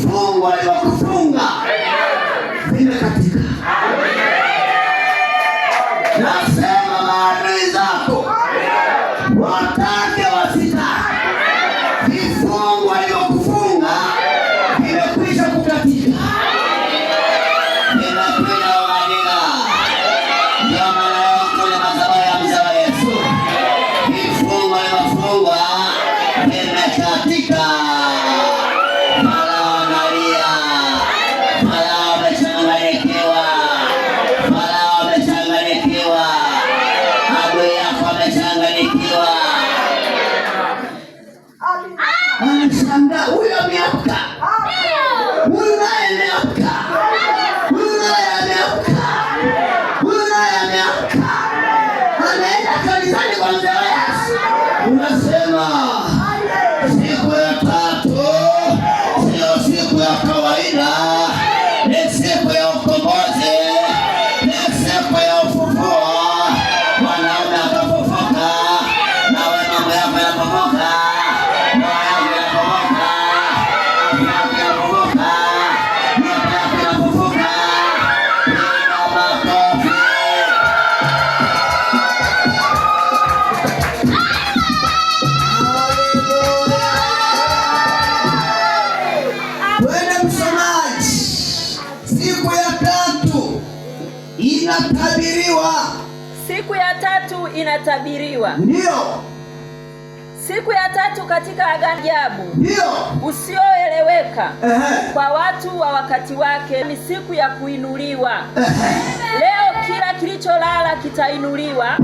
vifungo alivyokufunga vimekatika. Nasema maadui zako watake wasitake, vifungo alivyokufunga vimekwisha kukatika. Nimekuja umadila, ndio maana leo kwenye madhabahu ya mzee wa Yesu, vifungo alivyofungwa vimekatika. Farao analia, Farao amechanganyikiwa, Farao amechanganyikiwa, adui yako amechanganyikiwa. Anashangaa, huyo ameamka, huyu naye ameamka, huyu naye ameamka, huyu naye ameamka, anaenda kanisani kwa mzee wa Yesu. Unasema siku ya tatu sio siku ya kawaida, ni siku ya ukombozi, ni siku ya ufufuo. Mwanaume akafufuka, nawe mambo yako yanapomoka, ndoa yako inapomoka, afya yako inapomoka, nyota yako inapomoka. Piga makofi. Wewe msomaji, siku ya tatu inatabiriwa. Siku ya tatu inatabiriwa. Ndio. Siku ya tatu katika agano ajabu. Ndio. Usioeleweka kwa watu wa wakati wake ni siku ya kuinuliwa. Leo kila kilicholala kitainuliwa.